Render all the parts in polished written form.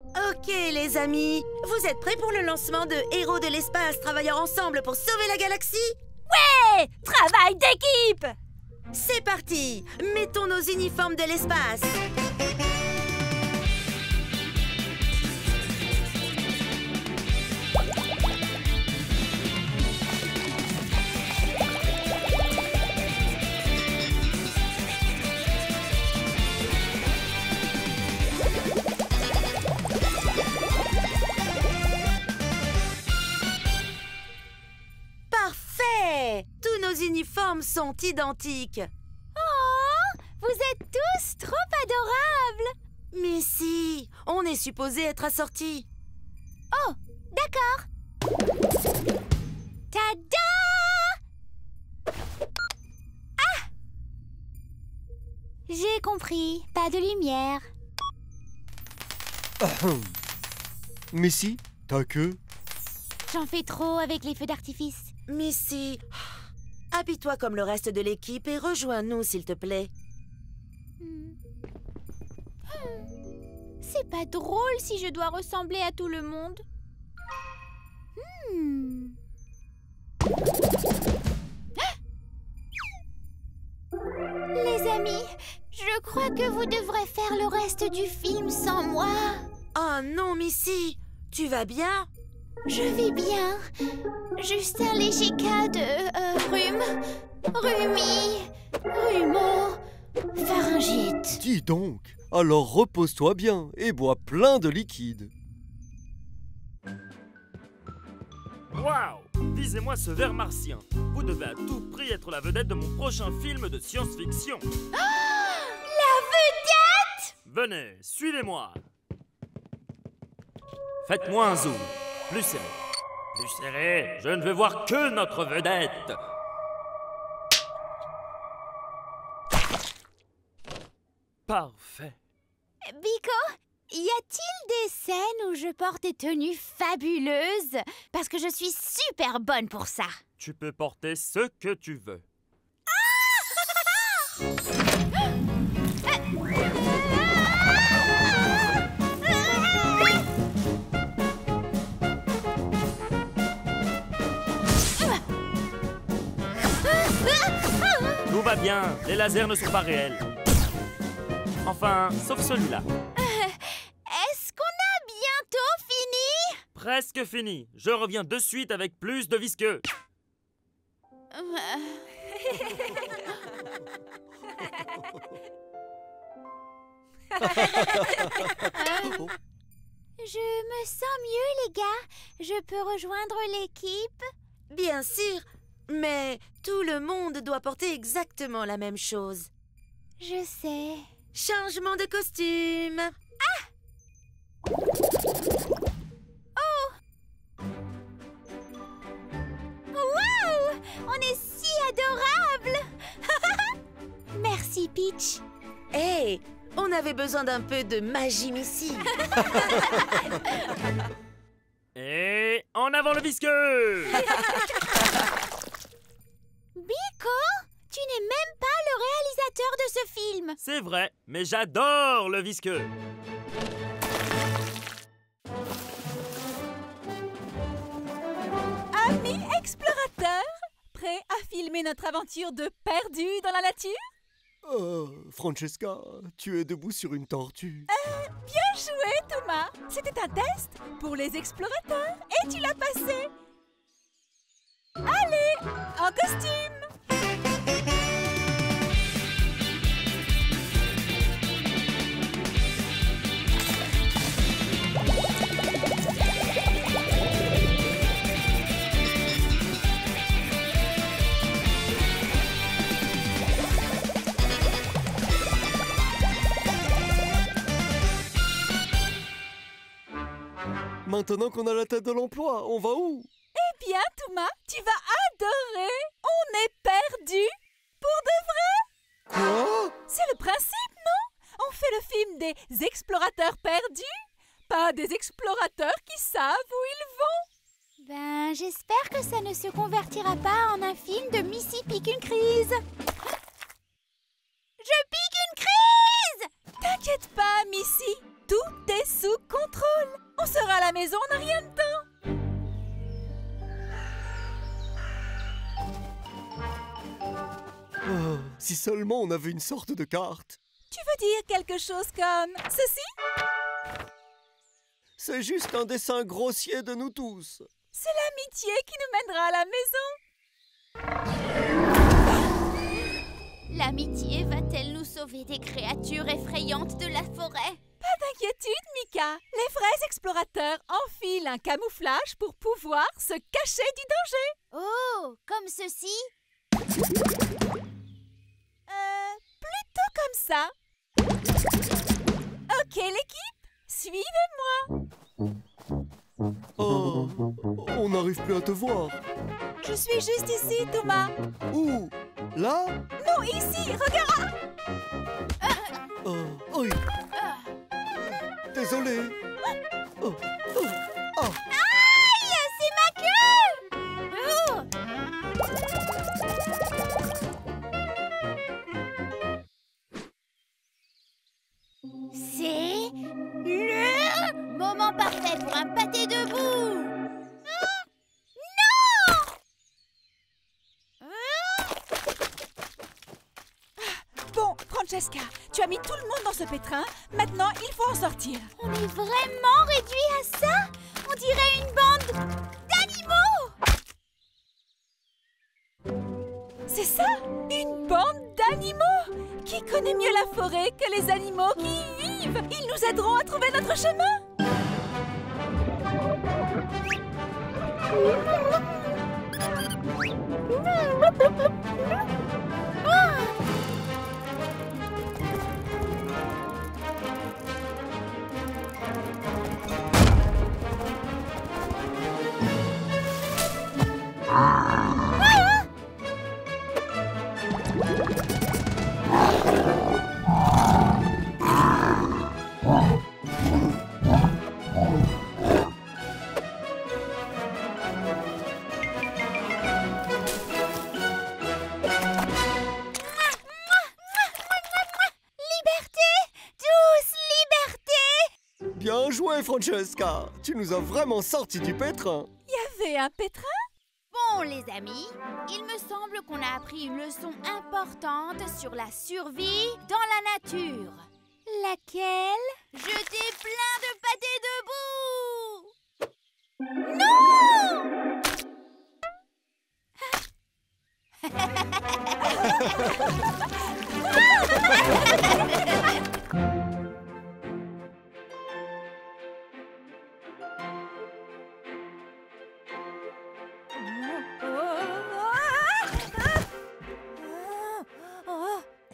Ok les amis, vous êtes prêts pour le lancement de Héros de l'espace travaillant ensemble pour sauver la galaxie? Ouais! Travail d'équipe! C'est parti! Mettons nos uniformes de l'espace. Parfait! Tous nos uniformes sont identiques. Oh! Vous êtes tous trop adorables! Mais si, on est supposé être assortis. Oh! D'accord! Tada! Ah! J'ai compris. Pas de lumière. Mais si, t'as que... J'en fais trop avec les feux d'artifice. Missy, habille-toi comme le reste de l'équipe et rejoins-nous, s'il te plaît. C'est pas drôle si je dois ressembler à tout le monde. Les amis, je crois que vous devrez faire le reste du film sans moi. Oh non, Missy, tu vas bien? Je vais bien. Juste un léger cas de rhume, pharyngite. Dis donc, alors repose-toi bien et bois plein de liquide. Waouh! Lisez-moi ce ver martien. Vous devez à tout prix être la vedette de mon prochain film de science-fiction. La vedette! Venez, suivez-moi. Faites-moi un zoom. Plus serré. Plus serré. Je ne veux voir que notre vedette. Parfait. Biko, y a-t-il des scènes où je porte des tenues fabuleuses? Parce que je suis super bonne pour ça. Tu peux porter ce que tu veux. Tout va bien, les lasers ne sont pas réels. Enfin, sauf celui-là. Est-ce qu'on a bientôt fini? Presque fini. Je reviens de suite avec plus de visqueux. Je me sens mieux, les gars. Je peux rejoindre l'équipe? Bien sûr, mais tout le monde doit porter exactement la même chose. Je sais. Changement de costume. Waouh! On est si adorables! Merci, Peach. Hey, on avait besoin d'un peu de magie, Missy. Et en avant le visqueux! Biko, tu n'es même pas le réalisateur de ce film. C'est vrai, mais j'adore le visqueux. Amis explorateurs, prêts à filmer notre aventure de perdu dans la nature? Francesca, tu es debout sur une tortue. Bien joué, Thomas. C'était un test pour les explorateurs et tu l'as passé. Allez, en costume! Maintenant qu'on a la tête de l'emploi, on va où? Eh bien, Thomas, tu vas adorer. On est perdu. Pour de vrai. Quoi? C'est le principe, non? On fait le film des explorateurs perdus, pas des explorateurs qui savent où ils vont. Ben, j'espère que ça ne se convertira pas en un film de Missy pique une crise. Je pique une crise! T'inquiète pas, Missy. Tout est sous contrôle. On sera à la maison en un rien de temps. Oh, si seulement on avait une sorte de carte. Tu veux dire quelque chose comme ceci? C'est juste un dessin grossier de nous tous. C'est l'amitié qui nous mènera à la maison. L'amitié va-t-elle nous sauver des créatures effrayantes de la forêt? Pas d'inquiétude, Mika. Les vrais explorateurs enfilent un camouflage pour pouvoir se cacher du danger. Oh, comme ceci? Plutôt comme ça. Ok, l'équipe, suivez-moi. Oh, on n'arrive plus à te voir. Je suis juste ici, Thomas. Où? Là? Non, ici, regarde. Oh, oui. Désolé. Oh, oh, ah. Aïe, c'est ma queue! Oh! C'est le moment parfait pour un pâté debout. Bon, Francesca, tu as mis tout le monde dans ce pétrin. Maintenant, il faut en sortir. On est vraiment réduit à ça? On dirait une bande d'animaux! C'est ça, une bande d'animaux. Qui connaît mieux la forêt que les animaux qui y vivent? Ils nous aideront à trouver notre chemin. Bien joué, Francesca. Tu nous as vraiment sortis du pétrin. Il y avait un pétrin? Bon, les amis, il me semble qu'on a appris une leçon importante sur la survie dans la nature. Laquelle? Jeter plein de pâtés debout! Non!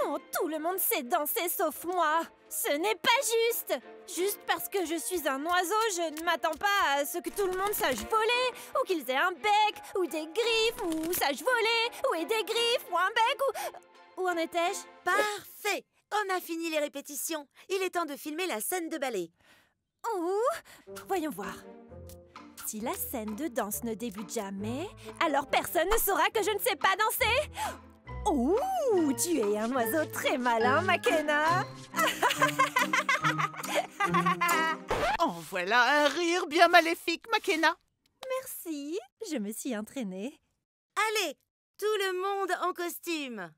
Oh, tout le monde sait danser sauf moi. Ce n'est pas juste. Juste parce que je suis un oiseau, je ne m'attends pas à ce que tout le monde sache voler, ou qu'ils aient un bec, ou des griffes, ou sachent voler, ou aient des griffes, ou un bec, ou... Où en étais-je? Parfait! On a fini les répétitions. Il est temps de filmer la scène de ballet. Oh, voyons voir. Si la scène de danse ne débute jamais, alors personne ne saura que je ne sais pas danser. Oh, tu es un oiseau très malin, McKenna. En voilà un rire bien maléfique, McKenna. Merci, je me suis entraînée. Allez, tout le monde en costume.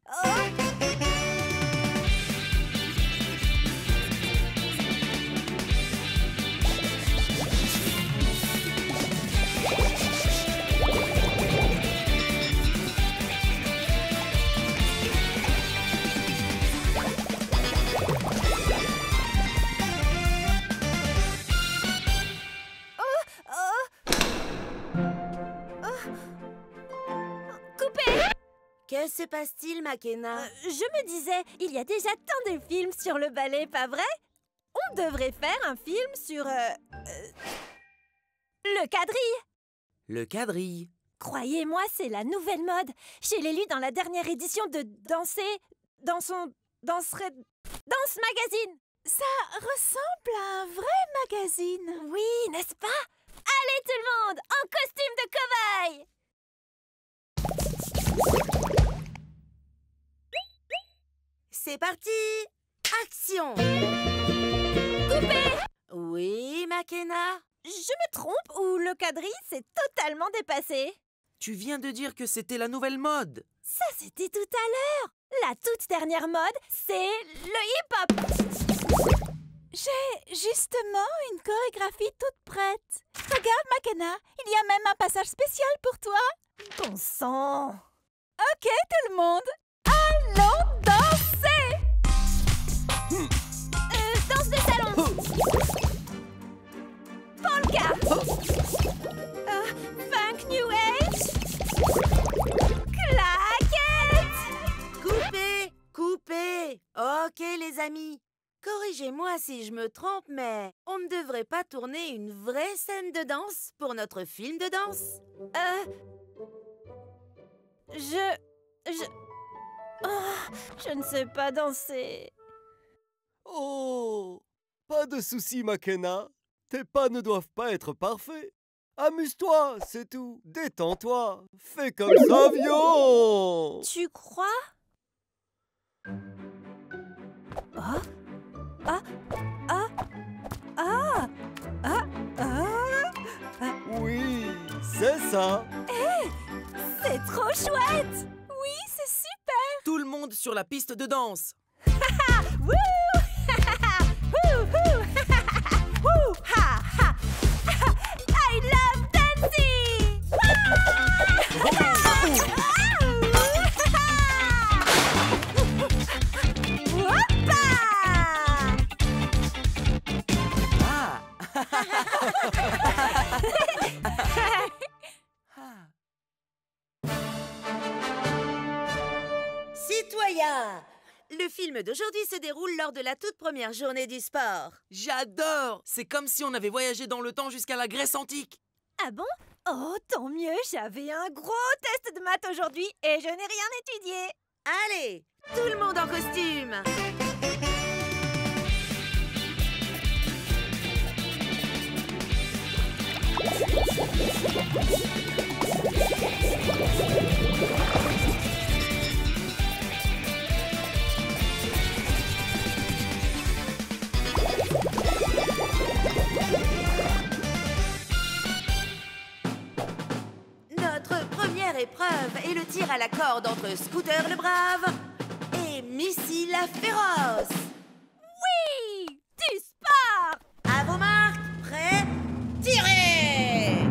Que se passe-t-il, McKenna? Je me disais, il y a déjà tant de films sur le ballet, pas vrai? On devrait faire un film sur... le quadrille. Le quadrille. Croyez-moi, c'est la nouvelle mode. Je l'ai lu dans la dernière édition de Danser... dans son... Danse Magazine. Ça ressemble à un vrai magazine. Oui, n'est-ce pas? Allez tout le monde, en costume de cobaye! C'est parti! Action! Coupez! Oui, Makena? Je me trompe ou le quadrille s'est totalement dépassé? Tu viens de dire que c'était la nouvelle mode. Ça, c'était tout à l'heure. La toute dernière mode, c'est le hip-hop. J'ai justement une chorégraphie toute prête. Regarde, Makena, il y a même un passage spécial pour toi. Bon sang. Ok, tout le monde, allons danser. Danse de salon. Polka. Funk New Age. Claquette. Coupez! Coupez! Ok, les amis. Corrigez-moi si je me trompe, mais on ne devrait pas tourner une vraie scène de danse pour notre film de danse. Je ne sais pas danser. Oh! Pas de souci, Makena. Tes pas ne doivent pas être parfaits. Amuse-toi, c'est tout. Détends-toi. Fais comme ça, vieux. Tu crois? Ah! Ah! Ah! Ah! Ah! Ah! Oui, c'est ça. C'est trop chouette! Oui, c'est super. Tout le monde sur la piste de danse. Wouh! Wouh! Wouh! Wouh! Ha! Ha! I love dancing! Citoyens, le film d'aujourd'hui se déroule lors de la toute première journée du sport. J'adore! C'est comme si on avait voyagé dans le temps jusqu'à la Grèce antique. Ah bon? Oh, tant mieux, j'avais un gros test de maths aujourd'hui et je n'ai rien étudié. Allez, tout le monde en costume. Notre première épreuve est le tir à la corde entre Scooter le Brave et Missy la Féroce. Oui! Du sport! À vos marques, prêts, tirez!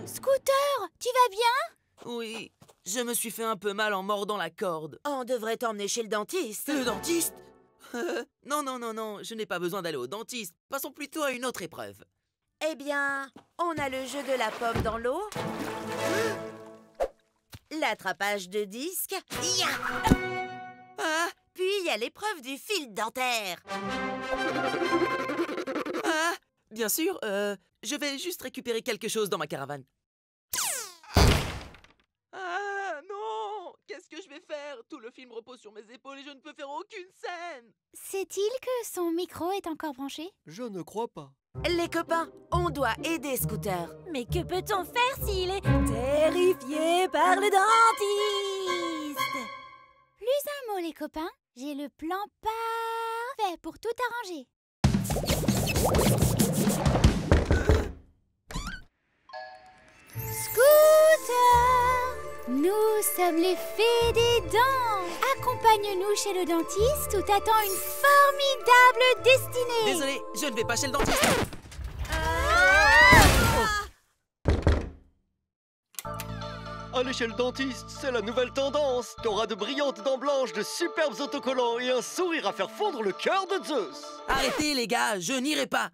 Scooter, tu vas bien? Oui, je me suis fait un peu mal en mordant la corde. On devrait t'emmener chez le dentiste. Le dentiste? Non, non, non, non, je n'ai pas besoin d'aller au dentiste. Passons plutôt à une autre épreuve. Eh bien, on a le jeu de la pomme dans l'eau, l'attrapage de disques, Ah, puis il y a l'épreuve du fil dentaire. ah, bien sûr, je vais juste récupérer quelque chose dans ma caravane. Ah, non! Qu'est-ce que je vais faire? Tout le film repose sur mes épaules et je ne peux faire aucune scène. Sait-il que son micro est encore branché? Je ne crois pas. Les copains, on doit aider Scooter. Mais que peut-on faire s'il est terrifié par le dentiste? Plus un mot, les copains. J'ai le plan parfait pour tout arranger. Scooter! Nous sommes les fées des dents. Accompagne-nous chez le dentiste où t'attend une formidable destinée. Désolé, je ne vais pas chez le dentiste. Aller chez le dentiste, c'est la nouvelle tendance. T'auras de brillantes dents blanches, de superbes autocollants et un sourire à faire fondre le cœur de Zeus. Arrêtez, les gars, je n'irai pas.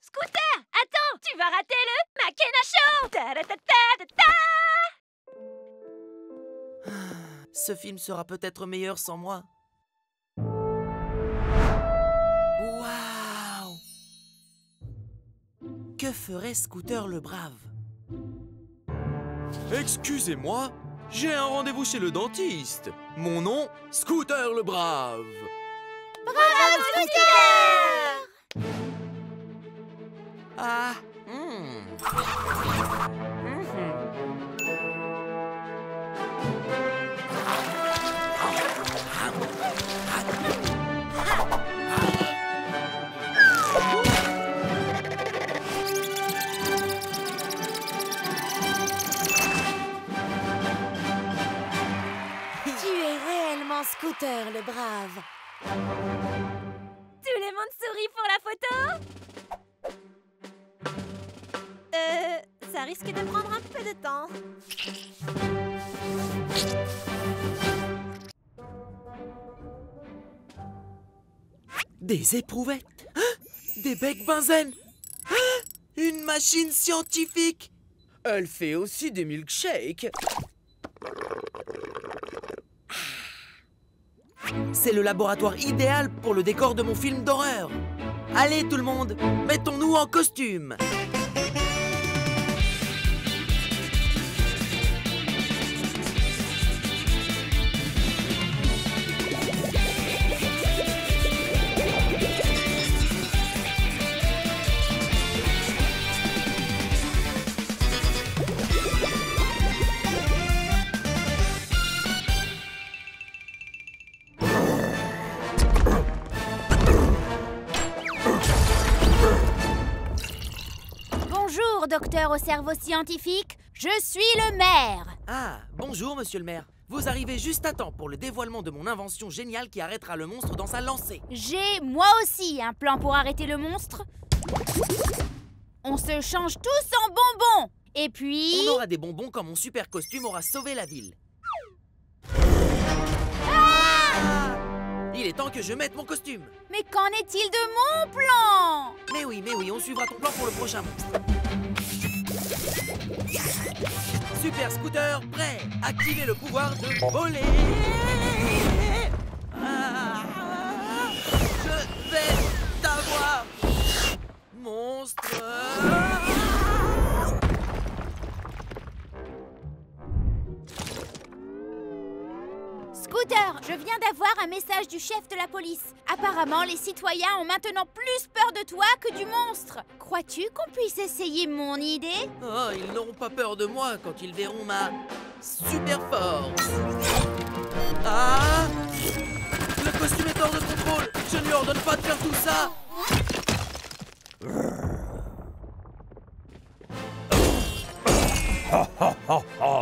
Scooter, attends, tu vas rater le Makena Show! Ta-ra-ta-ta-ta-ta! Ce film sera peut-être meilleur sans moi. Waouh! Que ferait Scooter le Brave? Excusez-moi, j'ai un rendez-vous chez le dentiste. Mon nom, Scooter le Brave. Bravo, Scooter! Ah, Tu es réellement Scooter, le brave. Tout le monde sourit pour la photo? Ça risque de prendre un peu de temps. Des éprouvettes. Hein? Des becs benzène. Hein? Une machine scientifique. Elle fait aussi des milkshakes. C'est le laboratoire idéal pour le décor de mon film d'horreur. Allez tout le monde, mettons-nous en costume. Bonjour, docteur au cerveau scientifique. Je suis le maire. Ah, bonjour monsieur le maire. Vous arrivez juste à temps pour le dévoilement de mon invention géniale qui arrêtera le monstre dans sa lancée. J'ai, moi aussi, un plan pour arrêter le monstre. On se change tous en bonbons. Et puis... On aura des bonbons quand mon super costume aura sauvé la ville. Ah! Il est temps que je mette mon costume. Mais qu'en est-il de mon plan? Mais oui, on suivra ton plan pour le prochain monstre. Super Scooter, prêt. Activez le pouvoir de voler. Je vais t'avoir, monstre. Scooter, je viens d'avoir un message du chef de la police. Apparemment, les citoyens ont maintenant plus peur de toi que du monstre. Crois-tu qu'on puisse essayer mon idée? Oh, ils n'auront pas peur de moi quand ils verront ma super force. Ah! Le costume est hors de contrôle. Je ne lui ordonne pas de faire tout ça.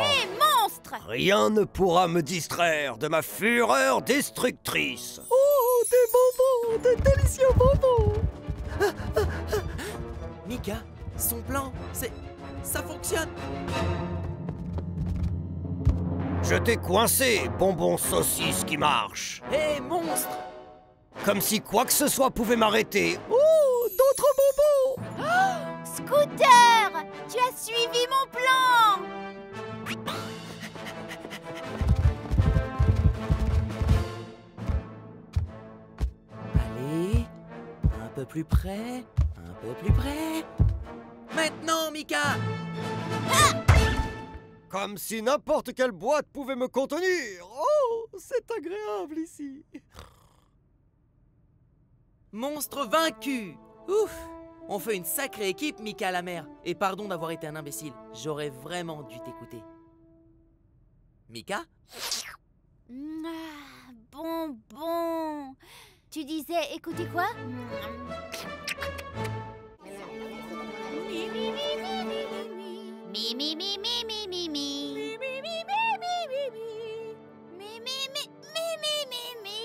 Hé, monstre! Rien ne pourra me distraire de ma fureur destructrice. Oh, des bonbons, des délicieux bonbons. Mika, son plan, ça fonctionne. Je t'ai coincé, bonbon saucisse qui marche. Hé, monstre! Comme si quoi que ce soit pouvait m'arrêter. Oh, d'autres bonbons. Oh, Scooter! Tu as suivi mon plan! Allez, un peu plus près, un peu plus près. Maintenant, Mika! Comme si n'importe quelle boîte pouvait me contenir. Oh, c'est agréable ici. Monstre vaincu! Ouf! On fait une sacrée équipe, Mika la mère. Et pardon d'avoir été un imbécile. J'aurais vraiment dû t'écouter. Mika? Bonbon. Tu disais, écoutez quoi? Mi mi mi mi mi mi mi mi mi mi mi mi mi mi mi mi mi mi mi mi.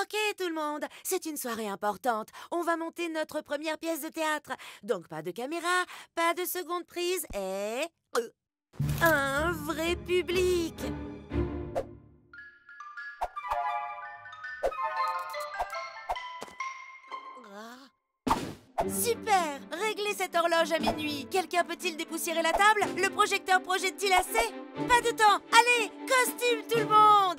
Ok tout le monde, c'est une soirée importante. On va monter notre première pièce de théâtre. Donc pas de caméra, pas de seconde prise et... un vrai public. Super! Réglez cette horloge à minuit. Quelqu'un peut-il dépoussiérer la table? Le projecteur projette-t-il assez? Pas de temps. Allez, costume tout le monde!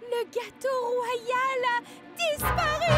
Le gâteau royal a disparu!